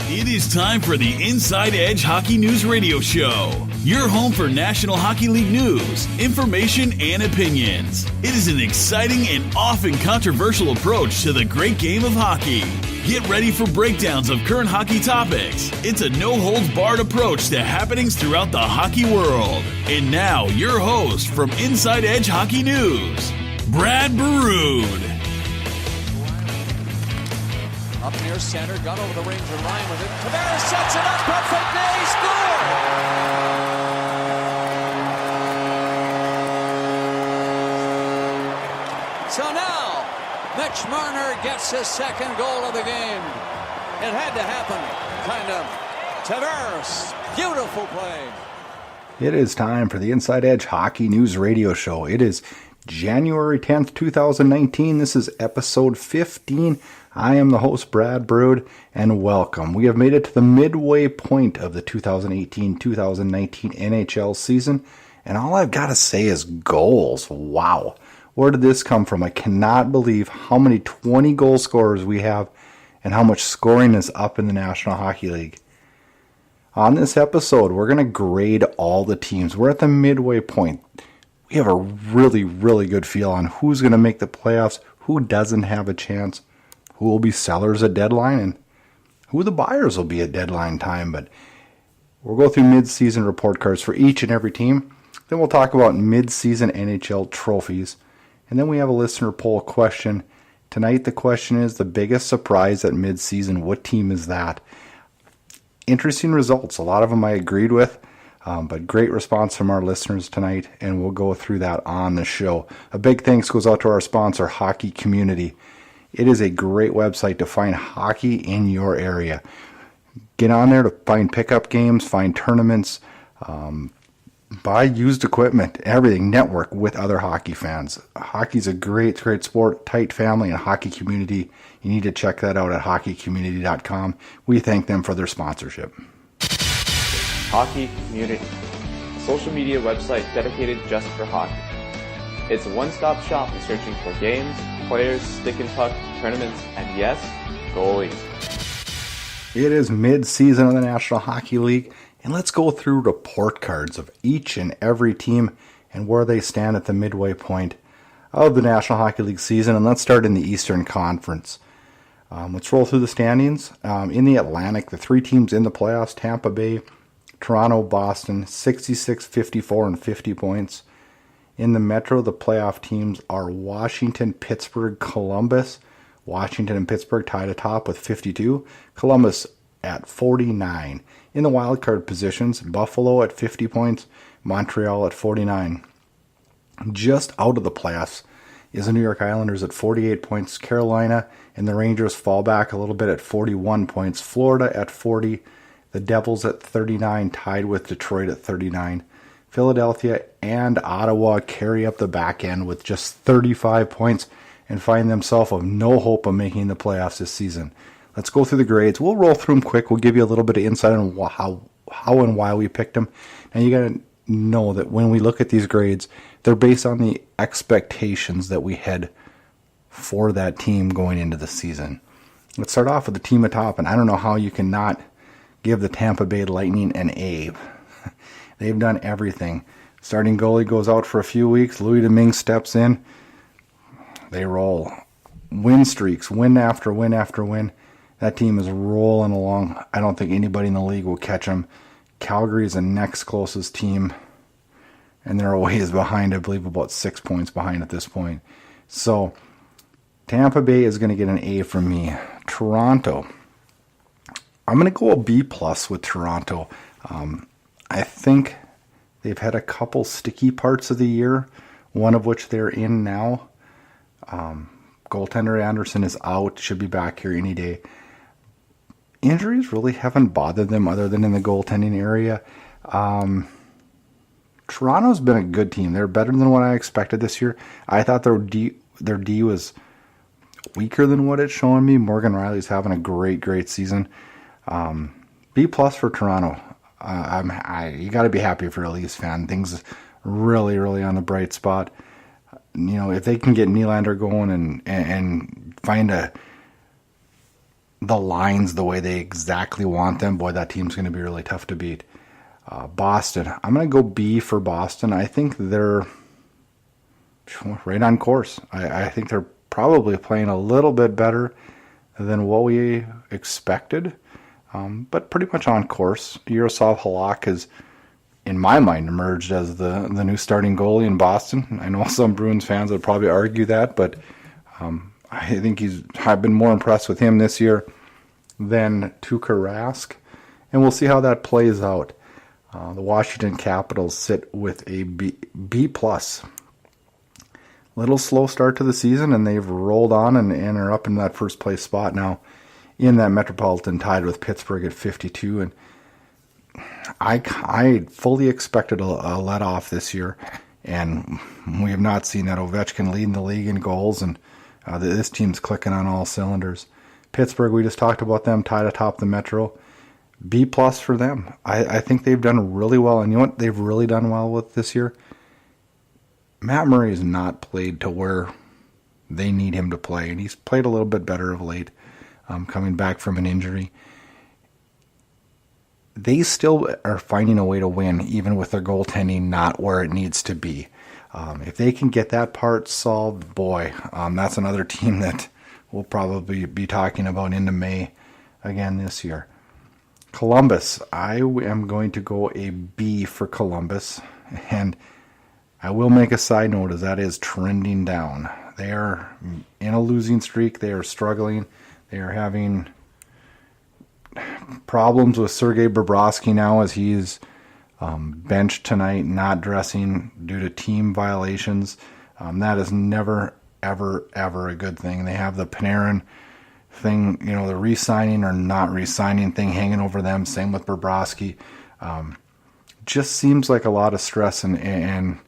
It is time for the Inside Edge Hockey News Radio Show. Your home for National Hockey League news, information, and opinions. It is an exciting and often controversial approach to the great game of hockey. Get ready for breakdowns of current hockey topics. It's a no-holds-barred approach to happenings throughout the hockey world. And now, your host from Inside Edge Hockey News, Brad Burud. Up near center, got over the Ranger line with it. Tavares sets it up, perfect day, score! So now, Mitch Marner gets his second goal of the game. It had to happen, kind of. Tavares, beautiful play. It is time for the Inside Edge Hockey News Radio Show. It is January 10th, 2019. This is episode 15. I am the host, Brad Burud, and welcome. We have made it to the midway point of the 2018-2019 NHL season, and all I've got to say is goals. Wow. Where did this come from? I cannot believe how many 20 goal scorers we have and how much scoring is up in the National Hockey League. On this episode, we're going to grade all the teams. We're at the midway point. We have a really, really good feel on who's going to make the playoffs, who doesn't have a chance, who will be sellers at deadline, and who the buyers will be at deadline time. But we'll go through mid-season report cards for each and every team. Then we'll talk about mid-season NHL trophies. And then we have a listener poll question. Tonight the question is the biggest surprise at mid-season. What team is that? Interesting results. A lot of them I agreed with. But great response from our listeners tonight, and we'll go through that on the show. A big thanks goes out to our sponsor, Hockey Community. It is a great website to find hockey in your area. Get on there to find pickup games, find tournaments, buy used equipment, everything, network with other hockey fans. Hockey's a great, great sport, tight family, and hockey community. You need to check that out at hockeycommunity.com. We thank them for their sponsorship. Hockey Community, a social media website dedicated just for hockey. It's a one-stop shop in searching for games, players, stick and puck, tournaments, and yes, goalies. It is mid-season of the National Hockey League, and let's go through report cards of each and every team and where they stand at the midway point of the National Hockey League season. And let's start in the Eastern Conference. Let's roll through the standings. In the Atlantic, the three teams in the playoffs, Tampa Bay, Toronto, Boston, 66, 54, and 50 points. In the Metro, the playoff teams are Washington, Pittsburgh, Columbus. Washington and Pittsburgh tied atop with 52. Columbus at 49. In the wildcard positions, Buffalo at 50 points. Montreal at 49. Just out of the playoffs is the New York Islanders at 48 points. Carolina and the Rangers fall back a little bit at 41 points. Florida at 40. The Devils at 39, tied with Detroit at 39. Philadelphia and Ottawa carry up the back end with just 35 points and find themselves of no hope of making the playoffs this season. Let's go through the grades. We'll roll through them quick. We'll give you a little bit of insight on how and why we picked them. And you got to know that when we look at these grades, they're based on the expectations that we had for that team going into the season. Let's start off with the team atop, and I don't know how you cannot give the Tampa Bay Lightning an A. They've done everything. Starting goalie goes out for a few weeks. Louis Domingue steps in. They roll. Win streaks, win after win after win. That team is rolling along. I don't think anybody in the league will catch them. Calgary is the next closest team, and they're a ways behind, I believe about 6 points behind at this point. So Tampa Bay is going to get an A from me. Toronto, I'm going to go a B+ with Toronto. I think they've had a couple sticky parts of the year, one of which they're in now. Goaltender Anderson is out, should be back here any day. Injuries really haven't bothered them other than in the goaltending area. Toronto's been a good team. They're better than what I expected this year. I thought their D was weaker than what it's showing me. Morgan Riley's having a great season. B+ for Toronto. You got to be happy for a Leafs fan. Things really on the bright spot. You know, if they can get Nylander going and find a the lines the way they exactly want them, boy, that team's going to be really tough to beat. Boston, I'm going to go B for Boston. I think they're right on course. I think they're probably playing a little bit better than what we expected, but pretty much on course. Yaroslav Halak has, in my mind, emerged as the new starting goalie in Boston. I know some Bruins fans would probably argue that, but I think I've been more impressed with him this year than Tuukka Rask, and we'll see how that plays out. The Washington Capitals sit with a B plus. Little slow start to the season, and they've rolled on and are up in that first place spot now in that Metropolitan, tied with Pittsburgh at 52. And I fully expected a let off this year, and we have not seen that. Ovechkin leading the league in goals, and this team's clicking on all cylinders. Pittsburgh, we just talked about them, tied atop the Metro. B plus for them. I think they've done really well, and you know what they've really done well with this year? Matt Murray has not played to where they need him to play, and he's played a little bit better of late, coming back from an injury. They still are finding a way to win, even with their goaltending not where it needs to be. If they can get that part solved, boy, that's another team that we'll probably be talking about into May again this year. Columbus, I am going to go a B for Columbus, and I will make a side note as that is trending down. They are in a losing streak. They are struggling. They are having problems with Sergei Bobrovsky now as he's benched tonight, not dressing due to team violations. That is never, ever, ever a good thing. They have the Panarin thing, the re-signing or not re-signing thing hanging over them. Same with Bobrovsky. Just seems like a lot of stress and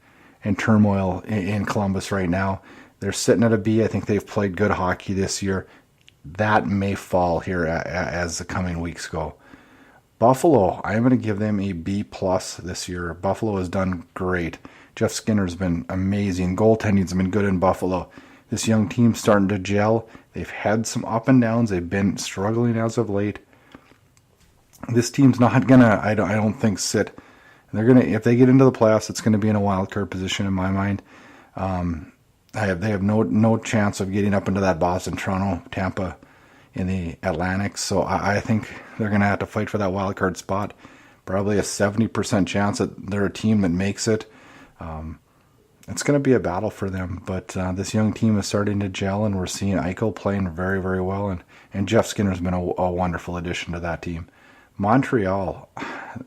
turmoil in Columbus right now. They're sitting at a B. I think they've played good hockey this year. That may fall here as the coming weeks go. Buffalo, I'm going to give them a B plus this year. Buffalo has done great. Jeff Skinner's been amazing. Goaltending's been good in Buffalo. This young team's starting to gel. They've had some up and downs. They've been struggling as of late. This team's not gonna, I don't think, sit. They're gonna, if they get into the playoffs, it's gonna be in a wild card position in my mind. They have no chance of getting up into that Boston, Toronto, Tampa in the Atlantic. So I think they're gonna have to fight for that wild card spot. Probably a 70% chance that they're a team that makes it. It's going to be a battle for them, but this young team is starting to gel, and we're seeing Eichel playing very, very well, and Jeff Skinner's been a wonderful addition to that team. Montreal,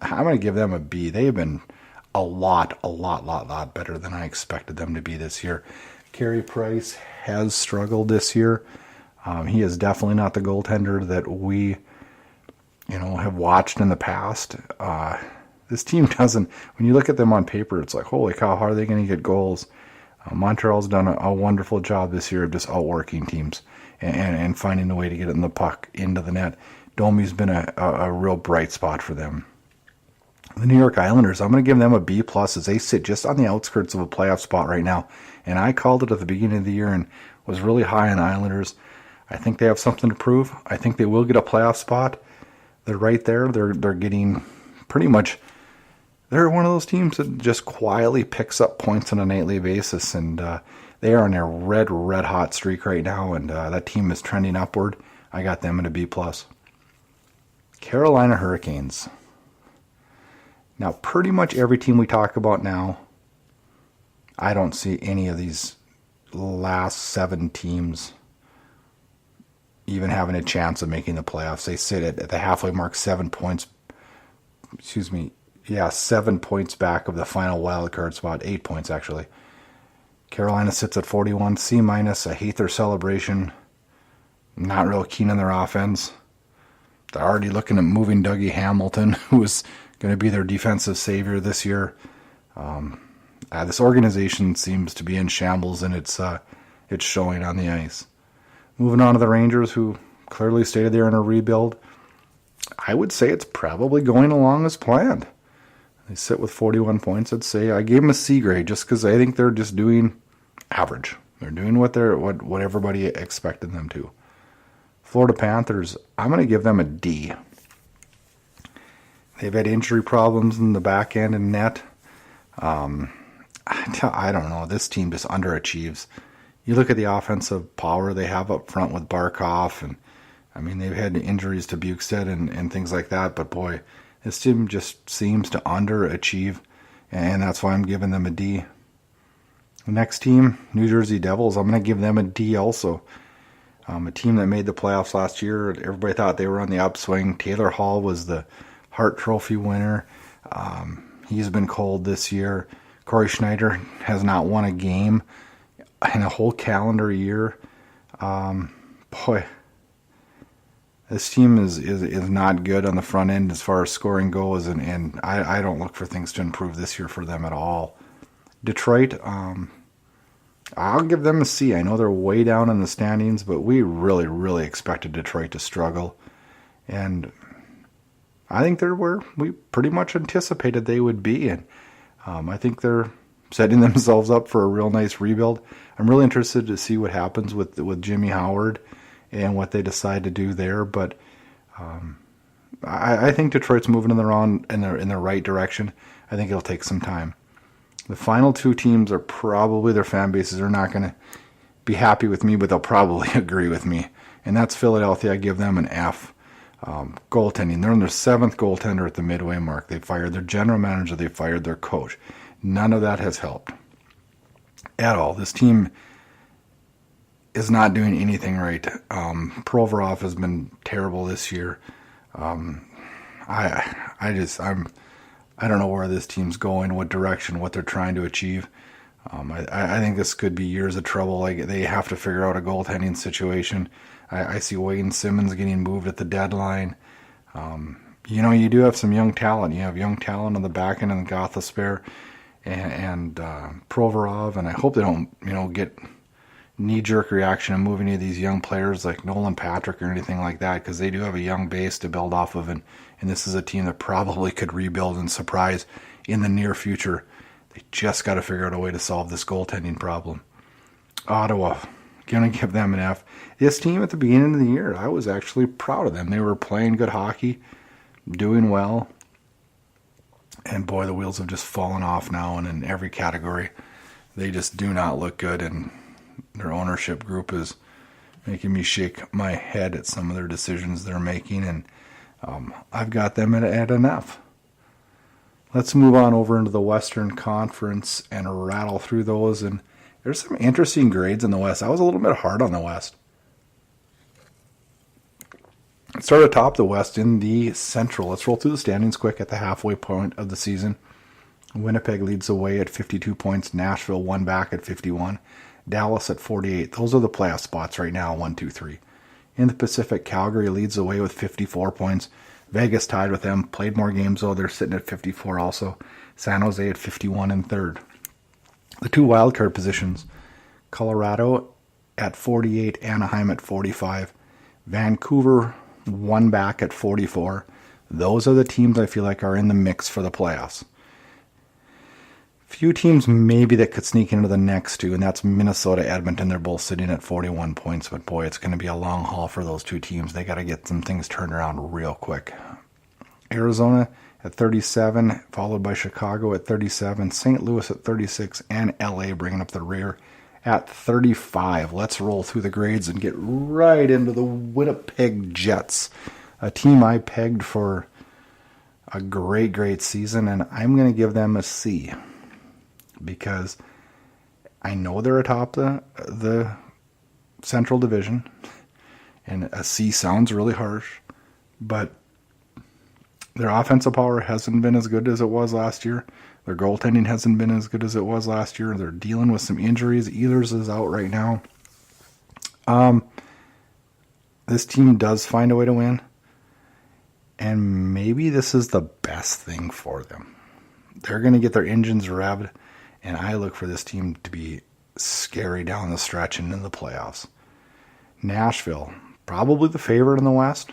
I'm going to give them a B. They've been a lot better than I expected them to be this year. Carey Price has struggled this year. He is definitely not the goaltender that we, have watched in the past. This team doesn't, when you look at them on paper, it's like, holy cow, how are they going to get goals? Montreal's done a wonderful job this year of just outworking teams and finding a way to get it in the puck into the net. Domi's been a real bright spot for them. The New York Islanders, I'm going to give them a B plus as they sit just on the outskirts of a playoff spot right now. And I called it at the beginning of the year and was really high on the Islanders. I think they have something to prove. I think they will get a playoff spot. They're right there. They're getting pretty much, they're one of those teams that just quietly picks up points on a nightly basis, and they are on a red hot streak right now, and that team is trending upward. I got them at a B plus. Carolina Hurricanes. Now, pretty much every team we talk about now, I don't see any of these last 7 teams even having a chance of making the playoffs. They sit at the halfway mark, 7 points. 7 points back of the final wild card spot. 8 points, actually. Carolina sits at 41, C minus. I hate their celebration. Not real keen on their offense. They're already looking at moving Dougie Hamilton, who is going to be their defensive savior this year. This organization seems to be in shambles, and it's showing on the ice. Moving on to the Rangers, who clearly stated they're in a rebuild. I would say it's probably going along as planned. They sit with 41 points. I'd say I gave them a C grade just because I think they're just doing average. They're doing what everybody expected them to. Florida Panthers, I'm going to give them a D. They've had injury problems in the back end and net. I don't know. This team just underachieves. You look at the offensive power they have up front with Barkov, and I mean, they've had injuries to Bukestad and things like that, but boy, this team just seems to underachieve, and that's why I'm giving them a D. The next team, New Jersey Devils, I'm going to give them a D also. A team that made the playoffs last year. Everybody thought they were on the upswing. Taylor Hall was the Hart Trophy winner. He's been cold this year. Corey Schneider has not won a game in a whole calendar year. Boy, this team is not good on the front end as far as scoring goes, and I don't look for things to improve this year for them at all. Detroit, I'll give them a C. I know they're way down in the standings, but we really, really expected Detroit to struggle. And I think they're where we pretty much anticipated they would be. And I think they're setting themselves up for a real nice rebuild. I'm really interested to see what happens with Jimmy Howard and what they decide to do there. But I think Detroit's moving in the right direction. I think it'll take some time. The final two teams are probably, their fan bases are not going to be happy with me, but they'll probably agree with me. And that's Philadelphia. I give them an F. Goaltending. They're in their 7th goaltender at the midway mark. They fired their general manager. They fired their coach. None of that has helped at all. This team is not doing anything right. Provorov has been terrible this year. I don't know where this team's going, what direction, what they're trying to achieve. I think this could be years of trouble. Like, they have to figure out a goaltending situation. I see Wayne Simmons getting moved at the deadline. You do have some young talent. You have young talent on the back end in Gothisbehere and Provorov, and I hope they don't, get knee-jerk reaction and move any of these young players like Nolan Patrick or anything like that, because they do have a young base to build off of, and this is a team that probably could rebuild and surprise in the near future. They just got to figure out a way to solve this goaltending problem. Ottawa, going to give them an F. This team at the beginning of the year, I was actually proud of them. They were playing good hockey, doing well, and boy, the wheels have just fallen off now, and in every category, they just do not look good, and their ownership group is making me shake my head at some of their decisions they're making, and I've got them at an F. Let's move on over into the Western Conference and rattle through those, and there's some interesting grades in the West. I was a little bit hard on the West. Let's start atop the West in the Central. Let's roll through the standings quick at the halfway point of the season. Winnipeg leads the way at 52 points. Nashville one back at 51. Dallas at 48. Those are the playoff spots right now, 1, 2, 3. In the Pacific, Calgary leads the way with 54 points. Vegas tied with them. Played more games, though. They're sitting at 54 also. San Jose at 51 in third. The two wildcard positions, Colorado at 48, Anaheim at 45. Vancouver one back at 44. Those are the teams I feel like are in the mix for the playoffs. Few teams maybe that could sneak into the next two, and that's Minnesota, Edmonton. They're both sitting at 41 points, but boy, it's going to be a long haul for those two teams. They got to get some things turned around real quick. Arizona at 37, followed by Chicago at 37, St. Louis at 36, and LA bringing up the rear at 35. Let's roll through the grades and get right into the Winnipeg Jets, a team I pegged for a great, great season, and I'm going to give them a C. Because I know they're atop the Central Division, and a C sounds really harsh, but their offensive power hasn't been as good as it was last year. Their goaltending hasn't been as good as it was last year. They're dealing with some injuries. Ehlers is out right now. This team does find a way to win, and maybe this is the best thing for them. They're going to get their engines revved, and I look for this team to be scary down the stretch and in the playoffs. Nashville, probably the favorite in the West.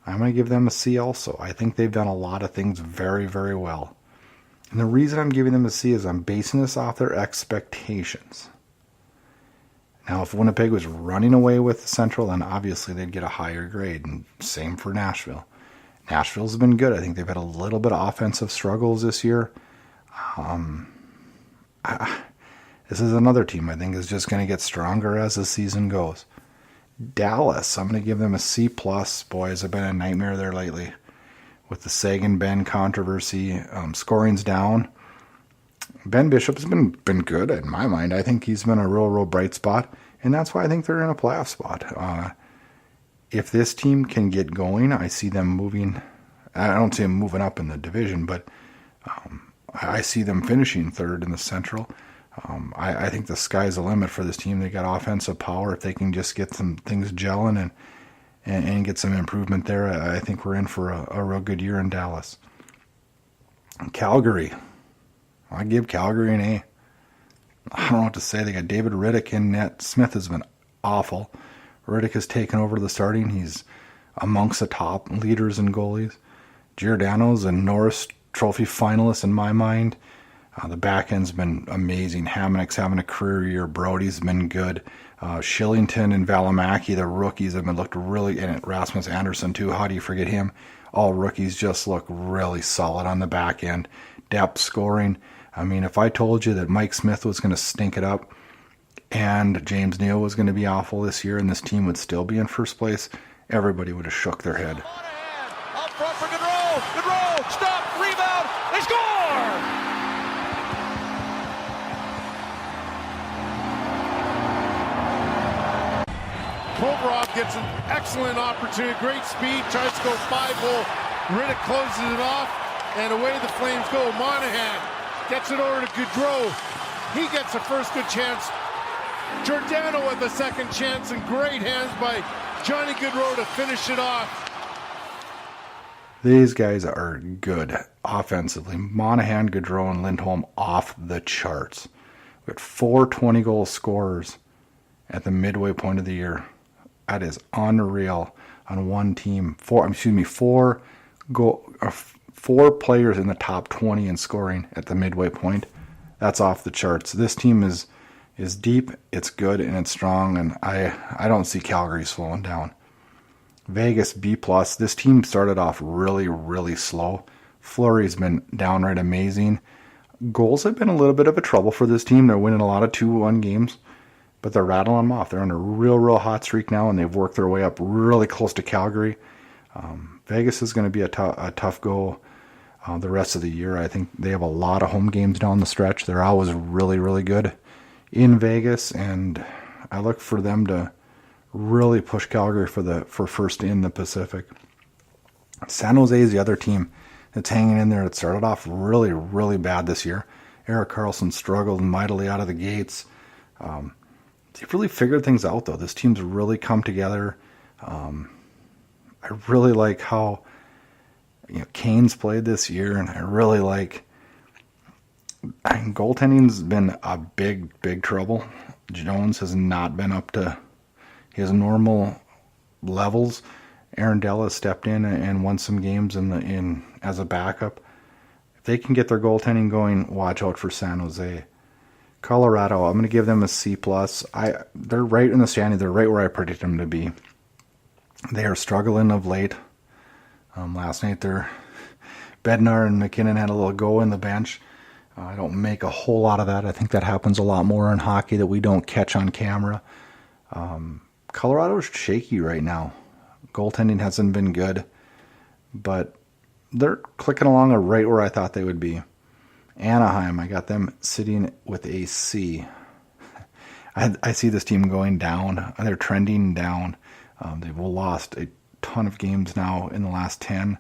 I'm going to give them a C also. I think they've done a lot of things very, very well. And the reason I'm giving them a C is I'm basing this off their expectations. Now, if Winnipeg was running away with the Central, then obviously they'd get a higher grade, and same for Nashville. Nashville's been good. I think they've had a little bit of offensive struggles this year. This is another team I think is just going to get stronger as the season goes. Dallas, I'm going to give them a C+. Boys, have been a nightmare there lately with the Sagan-Ben controversy. Scoring's down. Ben Bishop's been good in my mind. I think he's been a real bright spot, and that's why I think they're in a playoff spot. If this team can get going, I see them moving. I don't see them moving up in the division, but I see them finishing third in the Central. I think the sky's the limit for this team. They got offensive power. If they can just get some things gelling and get some improvement there, I think we're in for a real good year in Dallas. Calgary. I give Calgary an A. I don't know what to say. They got David Riddick in net. Smith has been awful. Riddick has taken over the starting. He's amongst the top leaders and goalies. Giordano's a Norris Trophy finalist in my mind. The back end's been amazing. Hamanek's having a career year. Brody's been good. Shillington and Valimaki, the rookies, have been looked really, and Rasmus Anderson too. How do you forget him? All rookies just look really solid on the back end. Depth scoring. I mean, if I told you that Mike Smith was going to stink it up and James Neal was going to be awful this year and this team would still be in first place, everybody would have shook their head. Up front for Gaudreau. Stop. Rebound. They score. Provorov gets an excellent opportunity. Great speed. Tries to go 5-hole. Riddick closes it off. And away the Flames go. Monahan gets it over to Gaudreau. He gets the first good chance. Giordano with the second chance, and great hands by Johnny Gaudreau to finish it off. These guys are good offensively. Monahan, Gaudreau, and Lindholm off the charts. We had 4 20-goal scorers at the midway point of the year. That is unreal on one team. 4 players in the top 20 in scoring at the midway point. That's off the charts. This team is deep, it's good, and it's strong, and I don't see Calgary slowing down. Vegas, B+. This team started off really slow. Fleury's been downright amazing. Goals have been a little bit of a trouble for this team. They're winning a lot of 2-1 games, but they're rattling them off. They're on a real hot streak now, and they've worked their way up really close to Calgary. Vegas is going to be a tough go the rest of the year. I think they have a lot of home games down the stretch. They're always really good in Vegas, and I look for them to really push Calgary for first in the Pacific. San Jose is the other team that's hanging in there. It started off really bad this year. Erik Karlsson struggled mightily out of the gates. They've really figured things out, though. This team's really come together. I really like how Kane's played this year, and I really like. Goaltending's been a big trouble. Jones has not been up to his normal levels. Aaron Dell has stepped in and won some games in as a backup. If they can get their goaltending going, watch out for San Jose. Colorado, I'm going to give them a C+. They're right in the standing. They're right where I predict them to be. They are struggling of late. Last night, Bednar and McKinnon had a little go in the bench. I don't make a whole lot of that. I think that happens a lot more in hockey that we don't catch on camera. Colorado's shaky right now. Goaltending hasn't been good, but they're clicking along right where I thought they would be. Anaheim, I got them sitting with a C. I see this team going down. They're trending down. They've lost a ton of games now in the last 10.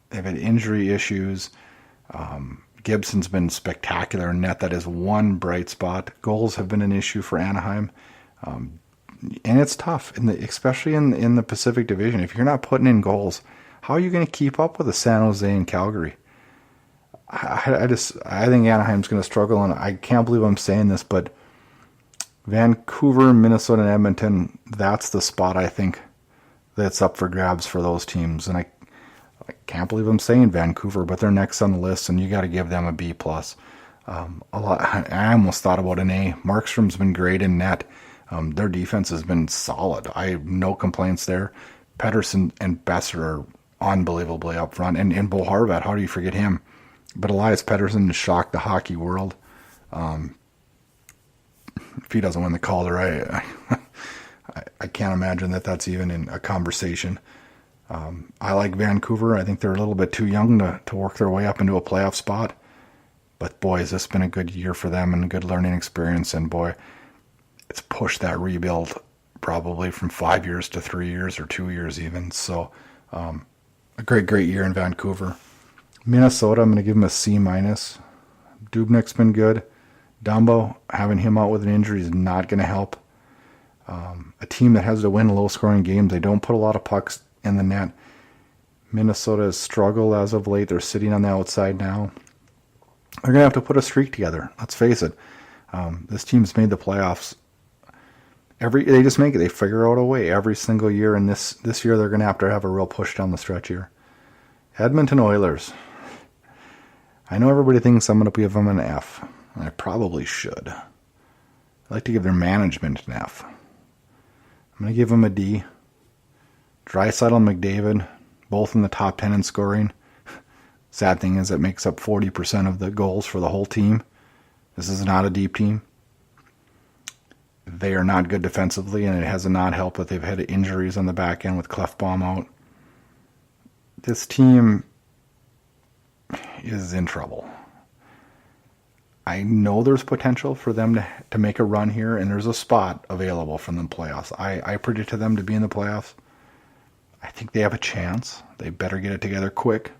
They've had injury issues. Gibson's been spectacular in net. That is one bright spot. Goals have been an issue for Anaheim. And it's tough, especially in the Pacific Division. If you're not putting in goals, how are you going to keep up with the San Jose and Calgary? I think Anaheim's going to struggle, and I can't believe I'm saying this, but Vancouver, Minnesota, and Edmonton, that's the spot I think that's up for grabs for those teams. And I can't believe I'm saying Vancouver, but they're next on the list, and you got to give them a B+. A lot. I almost thought about an A. Markstrom's been great in net. Their defense has been solid. I have no complaints there. Pettersson and Besser are unbelievably up front. And Bo Horvat, how do you forget him? But Elias Pettersson has shocked the hockey world. If he doesn't win the Calder, I can't imagine that that's even in a conversation. I like Vancouver. I think they're a little bit too young to work their way up into a playoff spot. But boy, has this been a good year for them and a good learning experience. And boy, it's pushed that rebuild probably from 5 years to 3 years or 2 years even. So a great year in Vancouver. Minnesota, I'm going to give him a C-. Dubnyk's been good. Dumbo, having him out with an injury is not going to help. A team that has to win low-scoring games, they don't put a lot of pucks in the net. Minnesota has struggled as of late. They're sitting on the outside now. They're going to have to put a streak together. Let's face it. This team's made the playoffs. They just make it. They figure out a way every single year, and this year they're going to have a real push down the stretch here. Edmonton Oilers. I know everybody thinks I'm going to give them an F. And I probably should. I'd like to give their management an F. I'm going to give them a D. Draisaitl and McDavid, both in the top 10 in scoring. Sad thing is it makes up 40% of the goals for the whole team. This is not a deep team. They are not good defensively, and it has not helped that they've had injuries on the back end with Clefbaum out. This team is in trouble. I know there's potential for them to make a run here, and there's a spot available from the playoffs. I predicted them to be in the playoffs. I think they have a chance. They better get it together quick.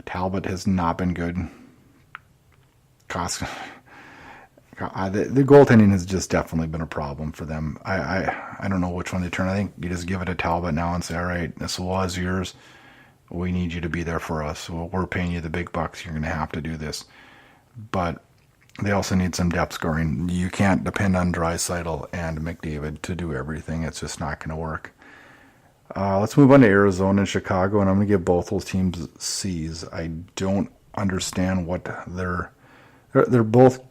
Talbot has not been good. The goaltending has just definitely been a problem for them. I don't know which one they turn. I think you just give it to Talbot now and say, all right, this was yours. We need you to be there for us. Well, we're paying you the big bucks. You're going to have to do this. But they also need some depth scoring. You can't depend on Draisaitl and McDavid to do everything. It's just not going to work. Let's move on to Arizona and Chicago, and I'm going to give both those teams C's. I don't understand what they're both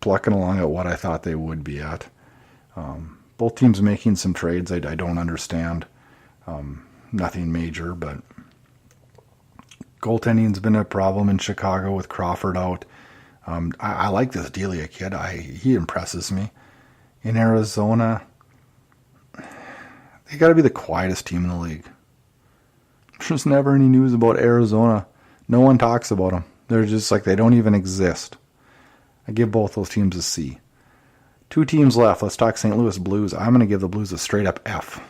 plucking along at what I thought they would be at. Both teams making some trades I don't understand. Nothing major, but goaltending's been a problem in Chicago with Crawford out. I like this Delia kid. He impresses me. In Arizona, they got to be the quietest team in the league. There's never any news about Arizona. No one talks about them. They're just like they don't even exist. I give both those teams a C. 2 teams left. Let's talk St. Louis Blues. I'm going to give the Blues a straight up F.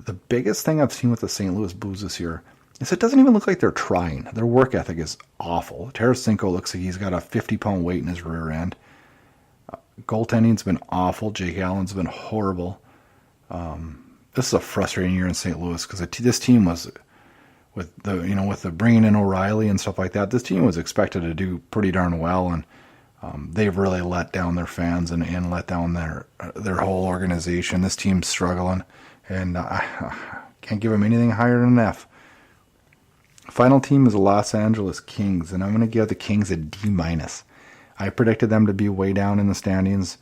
The biggest thing I've seen with the St. Louis Blues this year is it doesn't even look like they're trying. Their work ethic is awful. Tarasenko looks like he's got a 50-pound weight in his rear end. Goaltending's been awful. Jake Allen's been horrible. This is a frustrating year in St. Louis because this team was, with the bringing in O'Reilly and stuff like that, this team was expected to do pretty darn well, and they've really let down their fans and let down their whole organization. This team's struggling, and I can't give them anything higher than an F. Final team is the Los Angeles Kings, and I'm going to give the Kings a D-. I predicted them to be way down in the standings.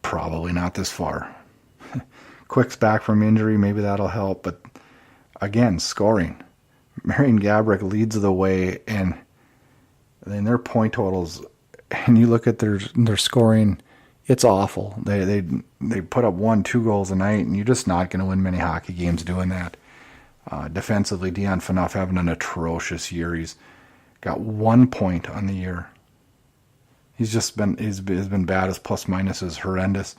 Probably not this far. Quick's back from injury, maybe that'll help, but again, scoring. Marian Gaborik leads the way, and then their point totals, and you look at their scoring, it's awful. They put up 1-2 goals a night, and you're just not going to win many hockey games doing that. Defensively, Dion Phaneuf having an atrocious year. He's got 1 point on the year. He's been bad. His plus minus is horrendous.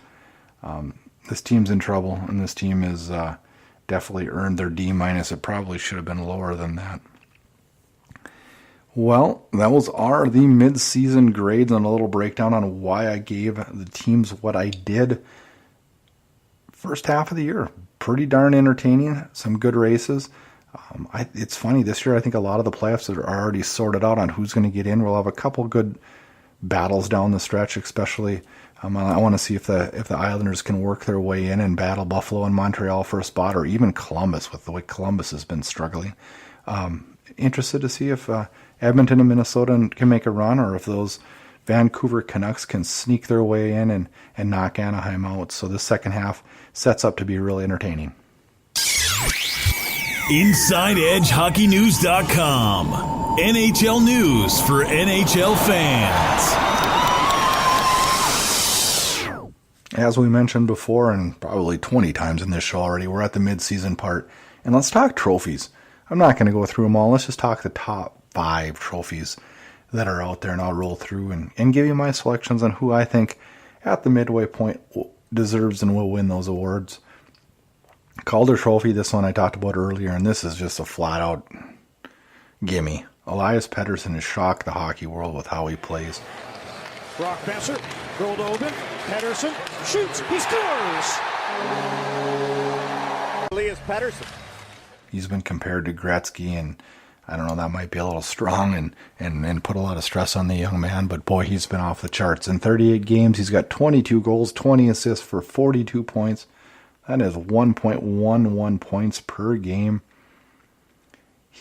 This team's in trouble, and this team has definitely earned their D-. It probably should have been lower than that. Well, those are the mid-season grades and a little breakdown on why I gave the teams what I did. First half of the year, pretty darn entertaining. Some good races. It's funny, this year I think a lot of the playoffs are already sorted out on who's going to get in. We'll have a couple good battles down the stretch, especially I want to see if the Islanders can work their way in and battle Buffalo and Montreal for a spot, or even Columbus with the way Columbus has been struggling. Interested to see if Edmonton and Minnesota can make a run, or if those Vancouver Canucks can sneak their way in and knock Anaheim out. So the second half sets up to be really entertaining. InsideEdgeHockeyNews.com. NHL news for NHL fans. As we mentioned before, and probably 20 times in this show already, we're at the mid-season part. And let's talk trophies. I'm not going to go through them all. Let's just talk the top 5 trophies that are out there, and I'll roll through and give you my selections on who I think at the midway point deserves and will win those awards. Calder Trophy, this one I talked about earlier, and this is just a flat-out gimme. Elias Pettersson has shocked the hockey world with how he plays. Brock Besser, Goldobin, Pettersson, shoots, he scores! Elias Pettersson. He's been compared to Gretzky, and I don't know, that might be a little strong and put a lot of stress on the young man, but boy, he's been off the charts. In 38 games, he's got 22 goals, 20 assists for 42 points. That is 1.11 points per game.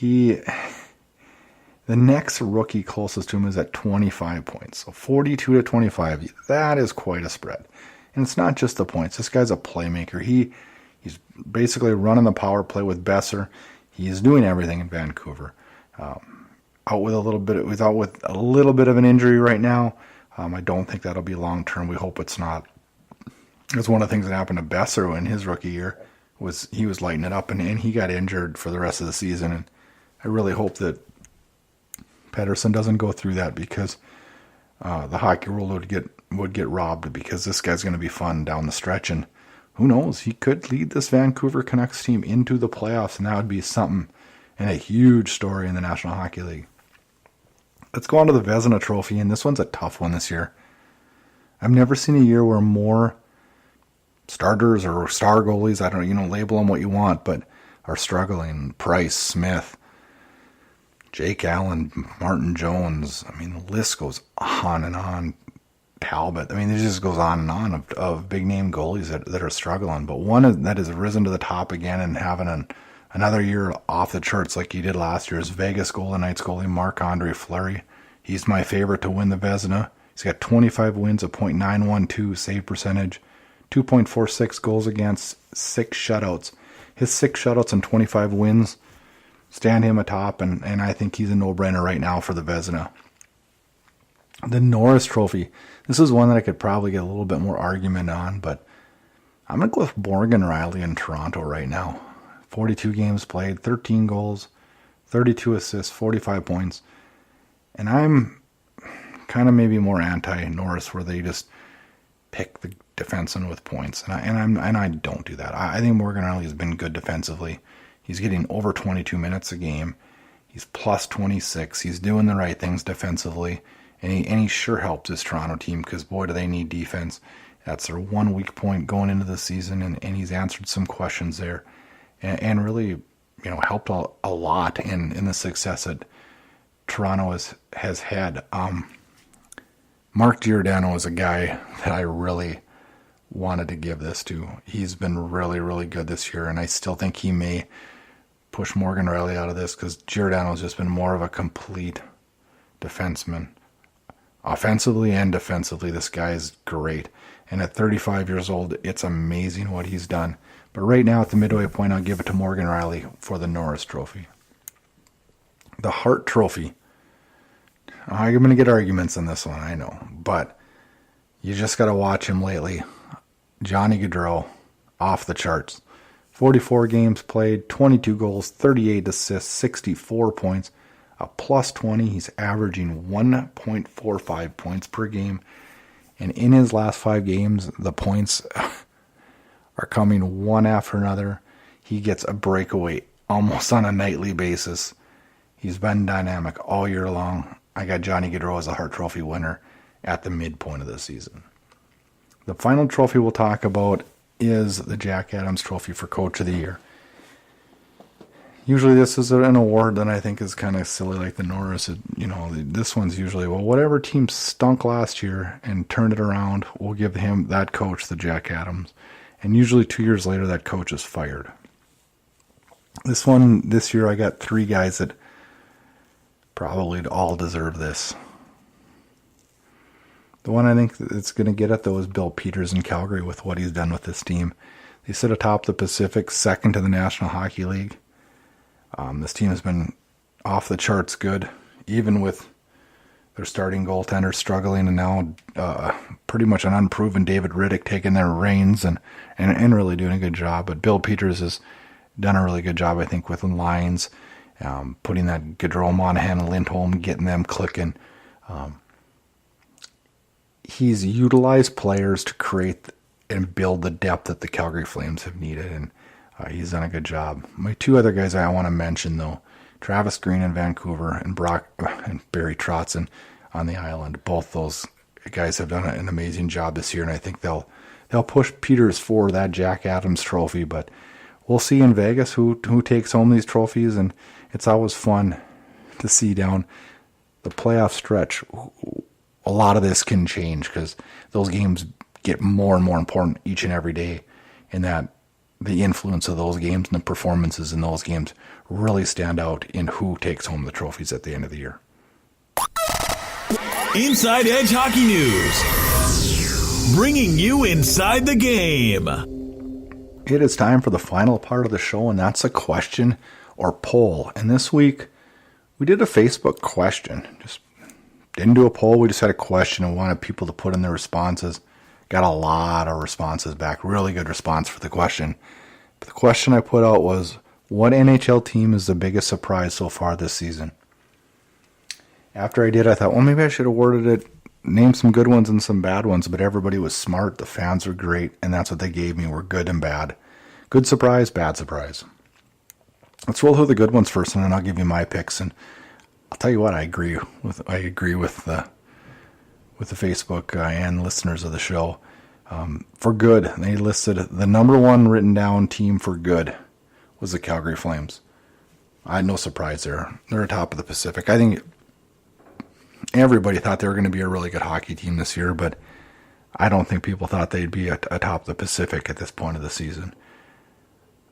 The next rookie closest to him is at 25 points. So 42 to 25. That is quite a spread. And it's not just the points. This guy's a playmaker. He's basically running the power play with Besser. He's doing everything in Vancouver. Out with a little bit of an injury right now. I don't think that'll be long term. We hope it's not. It's one of the things that happened to Besser in his rookie year was he was lighting it up and he got injured for the rest of the season. And I really hope that Pettersson doesn't go through that, because the hockey world would get robbed, because this guy's going to be fun down the stretch, and who knows, he could lead this Vancouver Canucks team into the playoffs, and that would be something and a huge story in the National Hockey League. Let's go on to the Vezina Trophy, and this one's a tough one this year. I've never seen a year where more starters or star goalies, I don't know, label them what you want, but are struggling. Price, Smith, Jake Allen, Martin Jones. I mean, the list goes on and on. Talbot. I mean, it just goes on and on of big name goalies that are struggling. But one that has risen to the top again and having another year off the charts like he did last year is Vegas Golden Knights goalie Marc-Andre Fleury. He's my favorite to win the Vezina. He's got 25 wins, a .912 save percentage, 2.46 goals against, 6 shutouts. His 6 shutouts and 25 wins stand him atop, and I think he's a no-brainer right now for the Vezina. The Norris Trophy. This is one that I could probably get a little bit more argument on, but I'm going to go with Morgan Riley in Toronto right now. 42 games played, 13 goals, 32 assists, 45 points. And I'm kind of maybe more anti-Norris, where they just pick the defenseman with points. And I don't do that. I think Morgan Riley has been good defensively. He's getting over 22 minutes a game. He's plus 26. He's doing the right things defensively. And he sure helped his Toronto team, because, boy, do they need defense. That's their one weak point going into the season, and he's answered some questions there and really, helped a lot in the success that Toronto has had. Mark Giordano is a guy that I really wanted to give this to. He's been really, really good this year, and I still think he may push Morgan Riley out of this, because Giordano's just been more of a complete defenseman. Offensively and defensively, this guy is great. And at 35 years old, it's amazing what he's done. But right now, at the midway point, I'll give it to Morgan Riley for the Norris Trophy. The Hart Trophy. I'm going to get arguments on this one, I know. But you just got to watch him lately. Johnny Gaudreau, off the charts. 44 games played, 22 goals, 38 assists, 64 points. A plus 20, he's averaging 1.45 points per game. And in his last 5 games, the points are coming one after another. He gets a breakaway almost on a nightly basis. He's been dynamic all year long. I got Johnny Gaudreau as a Hart Trophy winner at the midpoint of the season. The final trophy we'll talk about is the Jack Adams Trophy for Coach of the Year. Usually this is an award that I think is kind of silly, like the Norris. This one's usually, whatever team stunk last year and turned it around, we'll give that coach the Jack Adams. And usually 2 years later, that coach is fired. This year I got 3 guys that probably all deserve this. The one I think that's going to get it, though, is Bill Peters in Calgary with what he's done with this team. They sit atop the Pacific, second to the National Hockey League. This team has been off the charts good, even with their starting goaltender struggling, and now pretty much an unproven David Riddick taking their reins and really doing a good job. But Bill Peters has done a really good job, I think, with lines, putting that Gaudreau, Monahan, and Lindholm, getting them clicking. He's utilized players to create and build the depth that the Calgary Flames have needed, and he's done a good job. My two other guys I want to mention, though, Travis Green in Vancouver and Barry Trotz on the island. Both those guys have done an amazing job this year, and I think they'll push Peters for that Jack Adams trophy. But we'll see in Vegas who takes home these trophies, and it's always fun to see down the playoff stretch. A lot of this can change because those games get more and more important each and every day, and that the influence of those games and the performances in those games really stand out in who takes home the trophies at the end of the year. Inside Edge Hockey News, bringing you inside the game. It is time for the final part of the show, and that's a question or poll. And this week, we did a Facebook question. Just didn't do a poll, we just had a question and wanted people to put in their responses. Got a lot of responses back. Really good response for the question. But the question I put out was, what NHL team is the biggest surprise so far this season? After I did, I thought, well, maybe I should have worded it, named some good ones and some bad ones, but everybody was smart. The fans were great, and that's what they gave me, were good and bad. Good surprise, bad surprise. Let's roll through the good ones first, and then I'll give you my picks. And I'll tell you what, I agree with the Facebook and listeners of the show. For good, they listed the number one written down team for good was the Calgary Flames. I had no surprise there. They're atop of the Pacific. I think everybody thought they were going to be a really good hockey team this year, but I don't think people thought they'd be atop the Pacific at this point of the season.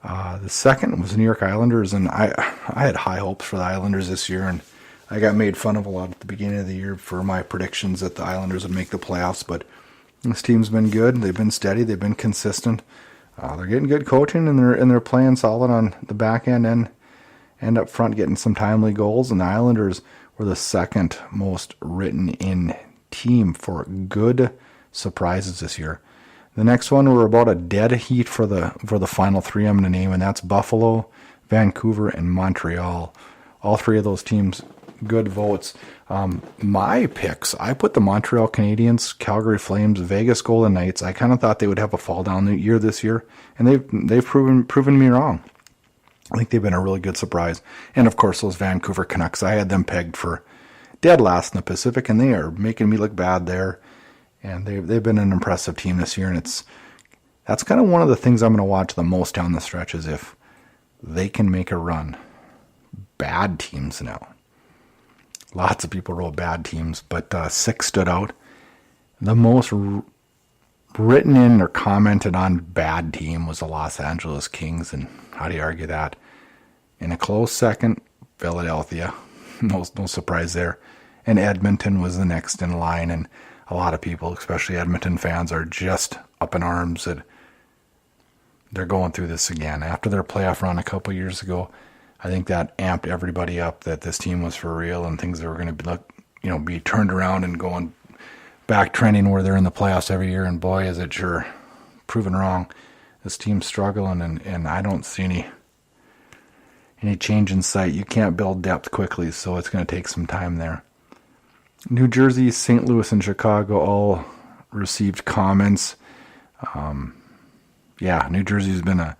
The second was the New York Islanders, and I had high hopes for the Islanders this year, and I got made fun of a lot at the beginning of the year for my predictions that the Islanders would make the playoffs, but this team's been good. They've been steady. They've been consistent. They're getting good coaching, and they're playing solid on the back end and up front, getting some timely goals. And the Islanders were the second most written in team for good surprises this year. The next one, were about a dead heat for the final three I'm going to name, and that's Buffalo, Vancouver, and Montreal. All three of those teams, good votes. My picks, I put the Montreal Canadiens, Calgary Flames, Vegas Golden Knights. I kind of thought they would have a fall down year this year, and they've proven me wrong. I think they've been a really good surprise. And of course, those Vancouver Canucks, I had them pegged for dead last in the Pacific, and they are making me look bad there. And they've been an impressive team this year, and that's kind of one of the things I'm going to watch the most down the stretch, is if they can make a run. Bad teams now. Lots of people wrote bad teams, but 6 stood out. The most written in or commented on bad team was the Los Angeles Kings, and how do you argue that? In a close second, Philadelphia. No surprise there. And Edmonton was the next in line, and a lot of people, especially Edmonton fans, are just up in arms that they're going through this again. After their playoff run a couple years ago, I think that amped everybody up that this team was for real and things that were going to be turned around and going back trending where they're in the playoffs every year. And boy, is it sure proven wrong. This team's struggling, and I don't see any change in sight. You can't build depth quickly, so it's going to take some time there. New Jersey, St. Louis, and Chicago all received comments. New Jersey's been a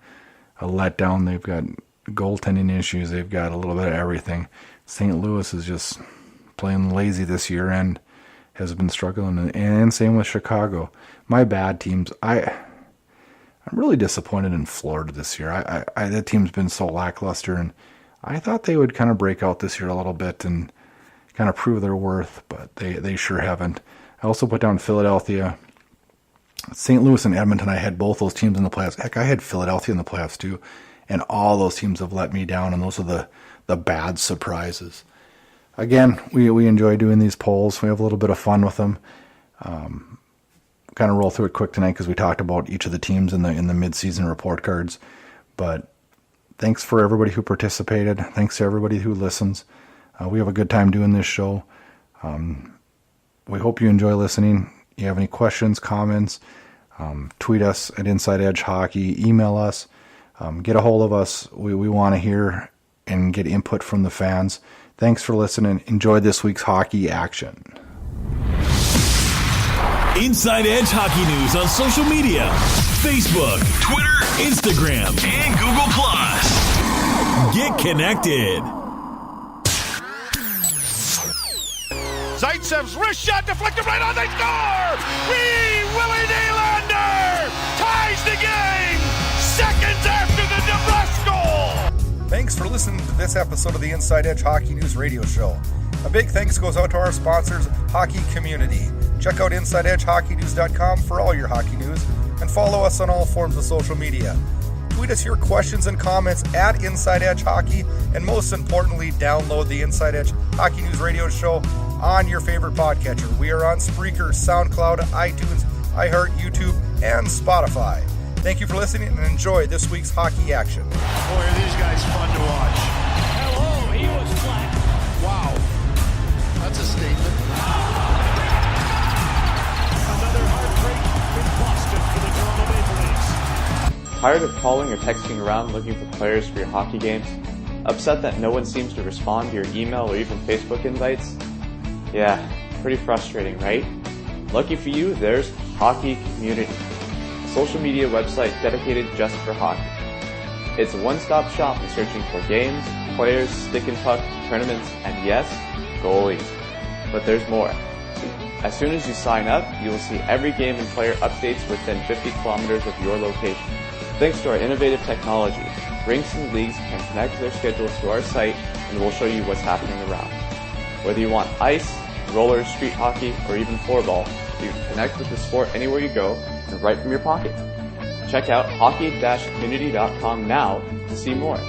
letdown. They've got goaltending issues. They've got a little bit of everything. St. Louis is just playing lazy this year and has been struggling. And same with Chicago. My bad teams. I'm really disappointed in Florida this year. That team's been so lackluster, and I thought they would kind of break out this year a little bit and kind of prove their worth, but they sure haven't. I also put down Philadelphia, St. Louis, and Edmonton. I had both those teams in the playoffs. Heck, I had Philadelphia in the playoffs too, and all those teams have let me down, and those are the bad surprises. Again, we enjoy doing these polls. We have a little bit of fun with them. Kind of roll through it quick tonight because we talked about each of the teams in the mid-season report cards. But thanks for everybody who participated. Thanks to everybody who listens. We have a good time doing this show. We hope you enjoy listening. If you have any questions, comments, tweet us at Inside Edge Hockey. Email us. Get a hold of us. We want to hear and get input from the fans. Thanks for listening. Enjoy this week's hockey action. Inside Edge Hockey News on social media. Facebook, Twitter, Instagram, and Google+. Get connected. Zaitsev's wrist shot deflected right on, they score! Wee Willie Nylander ties the game seconds after the DeBrusque goal! Thanks for listening to this episode of the Inside Edge Hockey News Radio Show. A big thanks goes out to our sponsors, Hockey Community. Check out InsideEdgeHockeyNews.com for all your hockey news, and follow us on all forms of social media. Tweet us your questions and comments at Inside Edge Hockey, and most importantly, download the Inside Edge Hockey News Radio Show on your favorite podcatcher. We are on Spreaker, SoundCloud, iTunes, iHeart, YouTube, and Spotify. Thank you for listening and enjoy this week's hockey action. Boy, are these guys fun to watch. Hello, he was flat. Wow. That's a statement. Another heartbreak in Boston for the Toronto Maple Leafs. Tired of calling or texting around looking for players for your hockey games? Upset that no one seems to respond to your email or even Facebook invites? Yeah, pretty frustrating, right? Lucky for you, there's Hockey Community, a social media website dedicated just for hockey. It's a one-stop shop in searching for games, players, stick and puck, tournaments, and yes, goalies. But there's more. As soon as you sign up, you will see every game and player updates within 50 kilometers of your location. Thanks to our innovative technology, rinks and leagues can connect their schedules to our site and we'll show you what's happening around. Whether you want ice, roller, street hockey, or even floorball, you can connect with the sport anywhere you go and right from your pocket. Check out hockey-community.com now to see more.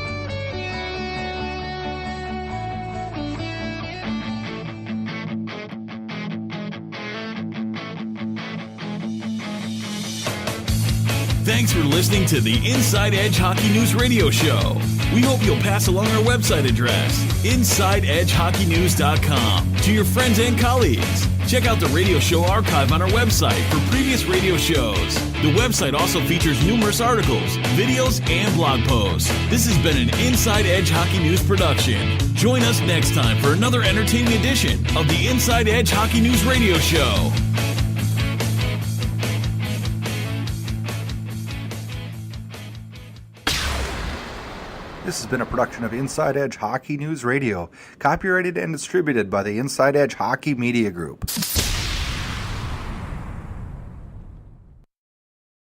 Thanks for listening to the Inside Edge Hockey News Radio Show. We hope you'll pass along our website address, InsideEdgeHockeyNews.com, to your friends and colleagues. Check out the radio show archive on our website for previous radio shows. The website also features numerous articles, videos, and blog posts. This has been an Inside Edge Hockey News production. Join us next time for another entertaining edition of the Inside Edge Hockey News Radio Show. This has been a production of Inside Edge Hockey News Radio, copyrighted and distributed by the Inside Edge Hockey Media Group.